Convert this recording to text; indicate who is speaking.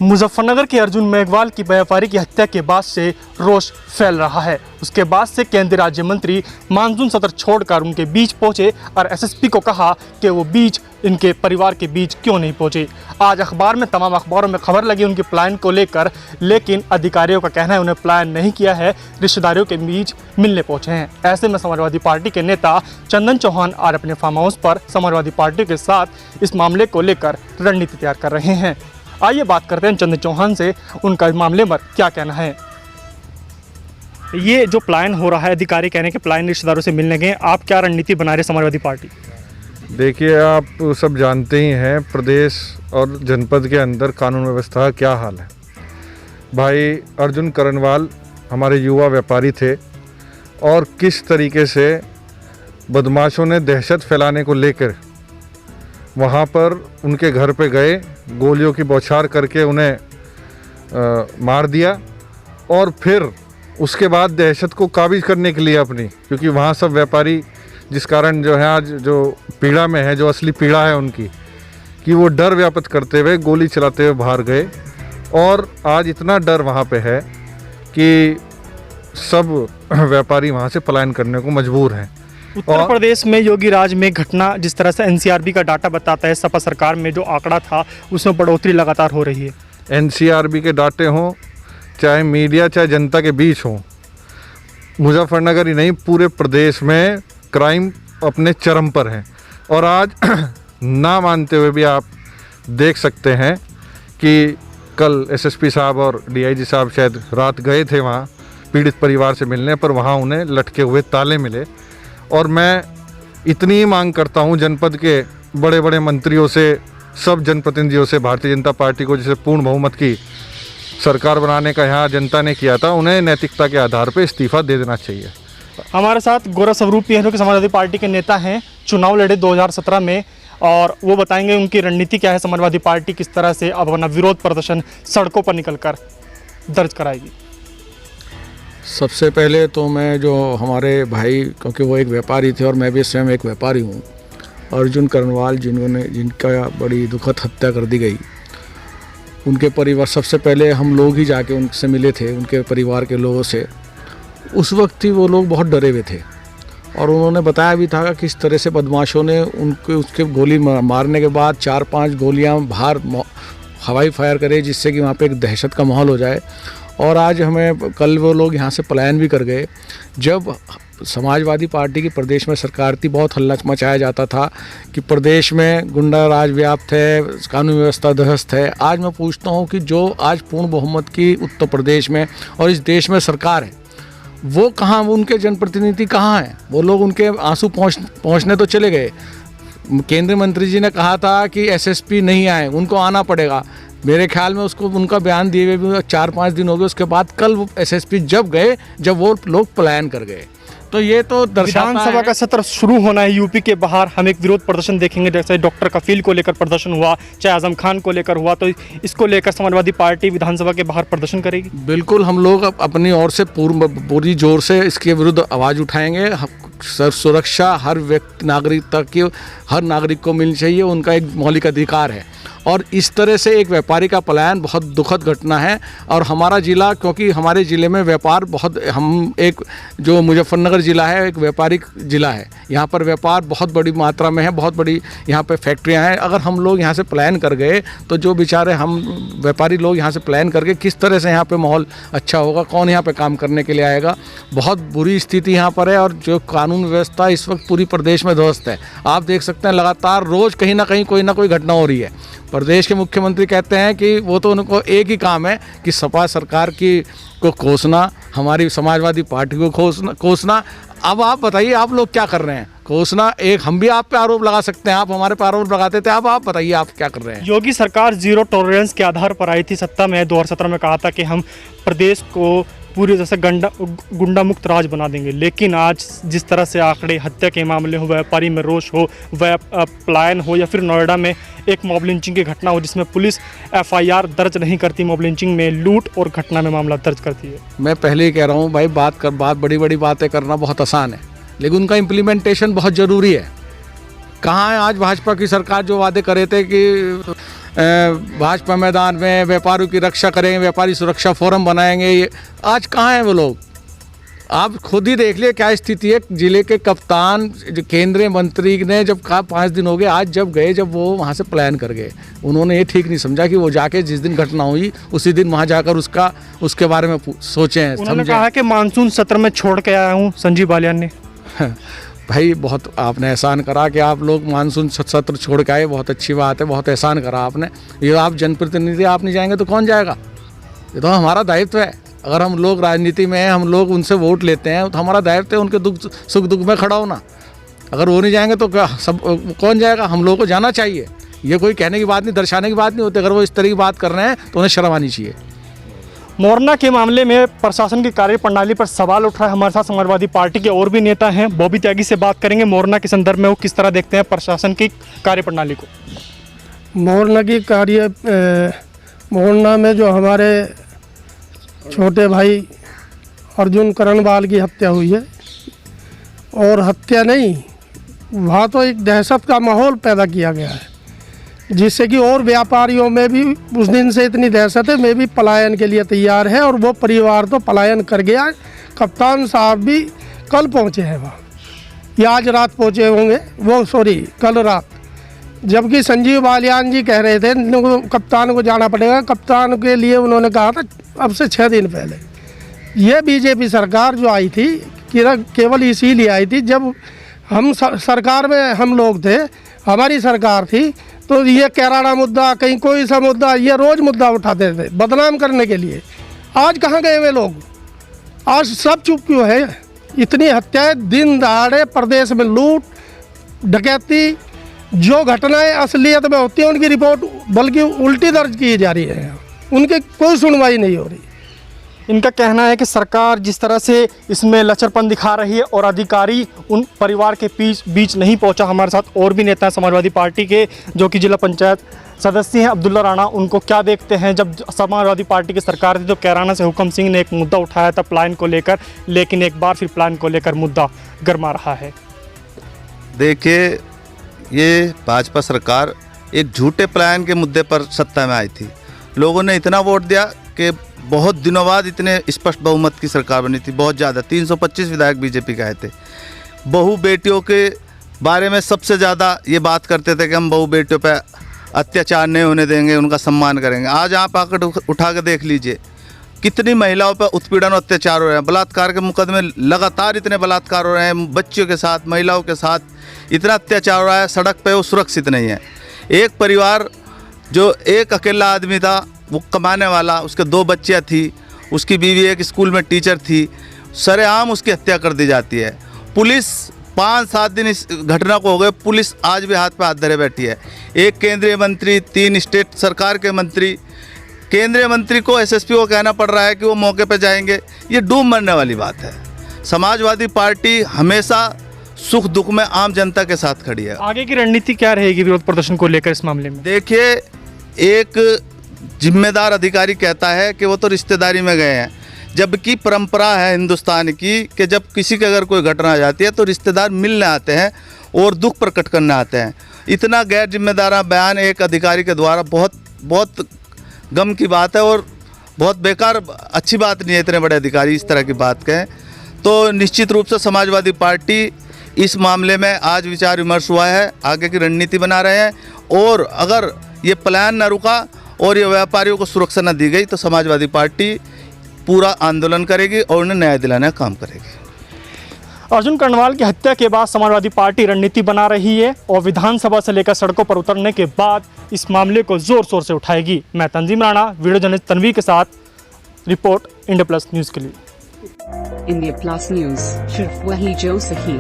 Speaker 1: मुजफ्फरनगर के अर्जुन मेघवाल की व्यापारी की हत्या के बाद से रोष फैल रहा है। उसके बाद से केंद्रीय राज्य मंत्री मानसून सत्र छोड़कर उनके बीच पहुंचे और एसएसपी को कहा कि वो बीच इनके परिवार के बीच क्यों नहीं पहुंचे। आज अखबार में तमाम अखबारों में खबर लगी उनके प्लान को लेकर, लेकिन अधिकारियों का कहना है उन्हें प्लान नहीं किया है, रिश्तेदारों के बीच मिलने पहुंचे हैं। ऐसे में समाजवादी पार्टी के नेता चंदन चौहान आज अपने फार्म हाउस पर समाजवादी पार्टी के साथ इस मामले को लेकर रणनीति तैयार कर रहे हैं। आइए बात करते हैं चंदन चौहान से, उनका इस मामले पर क्या कहना है। ये जो प्लान हो रहा है, अधिकारी कहने के प्लान रिश्तेदारों से मिलने गए, आप क्या रणनीति बना रहे समाजवादी पार्टी?
Speaker 2: देखिए, आप सब जानते ही हैं प्रदेश और जनपद के अंदर कानून व्यवस्था का क्या हाल है। भाई अर्जुन करणवाल हमारे युवा व्यापारी थे और किस तरीके से बदमाशों ने दहशत फैलाने को लेकर वहाँ पर उनके घर पे गए, गोलियों की बौछार करके उन्हें मार दिया और फिर उसके बाद दहशत को काबिज करने के लिए अपनी, क्योंकि वहाँ सब व्यापारी जिस कारण जो है आज जो पीड़ा में है, जो असली पीड़ा है उनकी, कि वो डर व्याप्त करते हुए गोली चलाते हुए बाहर गए और आज इतना डर वहाँ पे है कि सब व्यापारी वहाँ से पलायन करने को मजबूर हैं।
Speaker 1: उत्तर प्रदेश में योगी राज में घटना, जिस तरह से एनसीआरबी का डाटा बताता है, सपा सरकार में जो आंकड़ा था उसमें बढ़ोतरी लगातार हो रही है।
Speaker 2: एनसीआरबी के डाटे हों, चाहे मीडिया चाहे जनता के बीच हों, मुजफ्फरनगर ही नहीं पूरे प्रदेश में क्राइम अपने चरम पर है। और आज ना मानते हुए भी आप देख सकते हैं कि कल एसएसपी साहब और डीआईजी साहब शायद रात गए थे वहाँ पीड़ित परिवार से मिलने, पर वहाँ उन्हें लटके हुए ताले मिले। और मैं इतनी ही मांग करता हूँ जनपद के बड़े बड़े मंत्रियों से, सब जनप्रतिनिधियों से, भारतीय जनता पार्टी को जिसे पूर्ण बहुमत की सरकार बनाने का यहाँ जनता ने किया था, उन्हें नैतिकता के आधार पर इस्तीफा दे देना चाहिए।
Speaker 1: हमारे साथ गौरव स्वरूप जो कि समाजवादी पार्टी के नेता हैं, चुनाव लड़े 2017 में, और वो बताएंगे उनकी रणनीति क्या है। समाजवादी पार्टी किस तरह से अब अपना विरोध प्रदर्शन सड़कों पर निकलकर दर्ज कराएगी।
Speaker 3: सबसे पहले तो मैं जो हमारे भाई, क्योंकि वो एक व्यापारी थे और मैं भी स्वयं एक व्यापारी हूँ, अर्जुन करणवाल जिनका बड़ी दुखद हत्या कर दी गई, उनके परिवार, सबसे पहले हम लोग ही जाके उनसे मिले थे, उनके परिवार के लोगों से। उस वक्त ही वो लोग बहुत डरे हुए थे और उन्होंने बताया भी था कि किस तरह से बदमाशों ने उसके गोली मारने के बाद 4-5 गोलियां बाहर हवाई फायर करे, जिससे कि वहाँ पे एक दहशत का माहौल हो जाए। और आज हमें कल वो लोग यहाँ से पलायन भी कर गए। जब समाजवादी पार्टी की प्रदेश में सरकार थी, बहुत हल्ला मचाया जाता था कि प्रदेश में गुंडा राज व्याप्त है, कानून व्यवस्था ध्वस्त है। आज मैं पूछता हूँ कि जो आज पूर्ण बहुमत की उत्तर प्रदेश में और इस देश में सरकार है, वो कहाँ, उनके जनप्रतिनिधि कहाँ हैं? वो लोग, उनके आंसू पहुँचने तो चले गए। केंद्रीय मंत्री जी ने कहा था कि एसएसपी नहीं आए, उनको आना पड़ेगा। मेरे ख्याल में उसको, उनका बयान दिए हुए भी 4-5 दिन हो गए। उसके बाद कल एसएसपी जब गए, जब वो लोग पलायन कर गए। तो ये तो
Speaker 1: विधानसभा का सत्र शुरू होना है यूपी के बाहर, हम एक विरोध प्रदर्शन देखेंगे, जैसे डॉक्टर कफील को लेकर प्रदर्शन हुआ, चाहे आजम खान को लेकर हुआ, तो इसको लेकर समाजवादी पार्टी विधानसभा के बाहर प्रदर्शन करेगी।
Speaker 3: बिल्कुल, हम लोग अपनी ओर से पूरी जोर से इसके विरुद्ध आवाज़ उठाएंगे। सुरक्षा हर हर नागरिक को मिलनी चाहिए, उनका एक मौलिक अधिकार है। और इस तरह से एक व्यापारी का पलायन बहुत दुखद घटना है। और हमारा ज़िला, क्योंकि हमारे ज़िले में व्यापार बहुत, हम एक जो मुजफ्फरनगर ज़िला है एक व्यापारिक ज़िला है, यहाँ पर व्यापार बहुत बड़ी मात्रा में है, बहुत बड़ी यहाँ पे फैक्ट्रियाँ हैं। अगर हम लोग यहाँ से पलायन कर गए तो जो बेचारे हम व्यापारी लोग यहाँ से पलायन करके किस तरह से यहाँ पे माहौल अच्छा होगा, कौन यहाँ पे काम करने के लिए आएगा? बहुत बुरी स्थिति यहाँ पर है और जो कानून व्यवस्था इस वक्त पूरी प्रदेश में ध्वस्त है। आप देख सकते हैं लगातार रोज़ कहीं ना कहीं कोई ना कोई घटना हो रही है। प्रदेश के मुख्यमंत्री कहते हैं कि वो तो उनको एक ही काम है कि सपा सरकार को कोसना, हमारी समाजवादी पार्टी को कोसना। अब आप बताइए, आप लोग क्या कर रहे हैं? कोसना, एक हम भी आप पे आरोप लगा सकते हैं, आप हमारे पे आरोप लगाते थे। अब आप बताइए आप क्या कर रहे हैं?
Speaker 1: योगी सरकार जीरो टॉलरेंस के आधार पर आई थी सत्ता में, 2017 में कहा था कि हम प्रदेश को पूरी तरह से गुंडा मुक्त राज बना देंगे। लेकिन आज जिस तरह से आंकड़े, हत्या के मामले हो, व्यापारी में रोष हो, पलायन हो, या फिर नोएडा में एक मॉब लिंचिंग की घटना हो जिसमें पुलिस एफआईआर दर्ज नहीं करती, मॉब लिंचिंग में लूट और घटना में मामला दर्ज करती है।
Speaker 3: मैं पहले ही कह रहा हूँ भाई, बात बड़ी बड़ी बातें करना बहुत आसान है, लेकिन उनका इम्प्लीमेंटेशन बहुत ज़रूरी है। कहाँ है आज भाजपा की सरकार जो वादे करे थे कि भाजपा मैदान में व्यापारियों की रक्षा करेंगे, व्यापारी सुरक्षा फोरम बनाएंगे। ये आज कहाँ हैं वो लोग? आप खुद ही देख लिए क्या स्थिति है। जिले के कप्तान जो केंद्रीय मंत्री ने जब कहा 5 दिन हो गए, आज जब गए, जब वो वहाँ से पलायन कर गए, उन्होंने ये ठीक नहीं समझा कि वो जाके जिस दिन घटना हुई उसी दिन वहाँ जाकर उसके बारे में सोचें,
Speaker 1: उन्होंने कहा कि मानसून सत्र में छोड़ के आया हूँ, संजीव बालियान ने।
Speaker 3: भाई बहुत आपने एहसान करा कि आप लोग मानसून सत्र छोड़ के आए, बहुत अच्छी बात है, बहुत एहसान करा आपने। ये आप जनप्रतिनिधि आप नहीं जाएंगे तो कौन जाएगा? ये तो हमारा दायित्व है। अगर हम लोग राजनीति में हैं, हम लोग उनसे वोट लेते हैं, तो हमारा दायित्व है उनके सुख दुख में खड़ा होना। अगर वो नहीं जाएंगे तो सब कौन जाएगा? हम लोगों को जाना चाहिए। ये कोई कहने की बात नहीं, दर्शाने की बात नहीं होती। अगर वो इस तरह की बात कर रहे हैं तो उन्हें शर्म आनी चाहिए।
Speaker 1: मोरना के मामले में प्रशासन की कार्यप्रणाली पर सवाल उठ रहा है। हमारे साथ समाजवादी पार्टी के और भी नेता हैं, बॉबी त्यागी से बात करेंगे। मोरना के संदर्भ में वो किस तरह देखते हैं प्रशासन की कार्यप्रणाली को?
Speaker 4: मोरना में जो हमारे छोटे भाई अर्जुन करणवाल की हत्या हुई है, और हत्या नहीं, वहाँ तो एक दहशत का माहौल पैदा किया गया है, जिससे कि और व्यापारियों में भी उस दिन से इतनी दहशत है, मैं भी पलायन के लिए तैयार है। और वो परिवार तो पलायन कर गया। कप्तान साहब भी कल पहुँचे हैं वहाँ, या आज रात पहुँचे होंगे, कल रात। जबकि संजीव बालियान जी कह रहे थे कप्तान को जाना पड़ेगा। कप्तान के लिए उन्होंने कहा था अब से 6 दिन पहले। ये बीजेपी सरकार जो आई थी केवल इसीलिए आई थी, जब हम सरकार में हम लोग थे, हमारी सरकार थी, तो ये कैराना मुद्दा, कहीं कोई सा मुद्दा, ये रोज़ मुद्दा उठाते थे बदनाम करने के लिए। आज कहाँ गए वे लोग? आज सब चुप क्यों है? इतनी हत्याएं दिन दहाड़े प्रदेश में, लूट डकैती, जो घटनाएं असलियत में होती हैं उनकी रिपोर्ट बल्कि उल्टी दर्ज की जा रही है, उनकी कोई सुनवाई नहीं हो रही।
Speaker 1: इनका कहना है कि सरकार जिस तरह से इसमें लचरपन दिखा रही है और अधिकारी उन परिवार के बीच नहीं पहुंचा। हमारे साथ और भी नेता हैं समाजवादी पार्टी के, जो कि जिला पंचायत सदस्य हैं, अब्दुल्ला राणा। उनको क्या देखते हैं? जब समाजवादी पार्टी की सरकार थी तो कैराना से हुक्म सिंह ने एक मुद्दा उठाया था प्लान को लेकर, लेकिन एक बार फिर प्लान को लेकर मुद्दा गरमा रहा है।
Speaker 5: देखिए, ये भाजपा सरकार एक झूठे प्लान के मुद्दे पर सत्ता में आई थी। लोगों ने इतना वोट दिया कि बहुत दिनों बाद इतने स्पष्ट बहुमत की सरकार बनी थी, बहुत ज़्यादा 325 विधायक बीजेपी के आए थे। बहू बेटियों के बारे में सबसे ज़्यादा ये बात करते थे कि हम बहू बेटियों पर अत्याचार नहीं होने देंगे, उनका सम्मान करेंगे। आज आप आकर उठा के देख लीजिए कितनी महिलाओं पर उत्पीड़न और अत्याचार हो रहे हैं। बलात्कार के मुकदमे लगातार इतने बलात्कार हो रहे हैं, बच्चियों के साथ, महिलाओं के साथ इतना अत्याचार हो रहा है। सड़क पे वो सुरक्षित नहीं है। एक परिवार जो एक अकेला आदमी था, वो कमाने वाला, उसके 2 बच्चियाँ थी, उसकी बीवी एक स्कूल में टीचर थी, सरेआम उसकी हत्या कर दी जाती है। पुलिस 5-7 दिन इस घटना को हो गए, पुलिस आज भी हाथ पे हाथ धरे बैठी है। एक केंद्रीय मंत्री, 3 स्टेट सरकार के मंत्री, केंद्रीय मंत्री को एसएसपी को कहना पड़ रहा है कि वो मौके पे जाएंगे। ये डूब मरने वाली बात है। समाजवादी पार्टी हमेशा सुख दुख में आम जनता के साथ खड़ी है।
Speaker 1: आगे की रणनीति क्या रहेगी विरोध प्रदर्शन को लेकर इस मामले में?
Speaker 5: देखिए, एक जिम्मेदार अधिकारी कहता है कि वो तो रिश्तेदारी में गए हैं, जबकि परंपरा है हिंदुस्तान की कि जब किसी के अगर कोई घटना आ जाती है तो रिश्तेदार मिलने आते हैं और दुख प्रकट करने आते हैं। इतना गैर जिम्मेदार बयान एक अधिकारी के द्वारा बहुत गम की बात है और बहुत बेकार, अच्छी बात नहीं है इतने बड़े अधिकारी इस तरह की बात कहें। तो निश्चित रूप से समाजवादी पार्टी इस मामले में आज विचार विमर्श हुआ है, आगे की रणनीति बना रहे हैं। और अगर ये प्लान न रुका और ये व्यापारियों को सुरक्षा न दी गई तो समाजवादी पार्टी पूरा आंदोलन करेगी और उन्हें न्याय दिलाने का काम करेगी।
Speaker 1: अर्जुन करणवाल की हत्या के बाद समाजवादी पार्टी रणनीति बना रही है और विधानसभा से लेकर सड़कों पर उतरने के बाद इस मामले को जोर शोर से उठाएगी। मैं तंजीम राणा, वीडियो जर्नलिस्ट तन्वी के साथ रिपोर्ट इंडिया प्लस न्यूज़ के लिए।
Speaker 6: इंडिया प्लस न्यूज़, सिर्फ वही जो सही।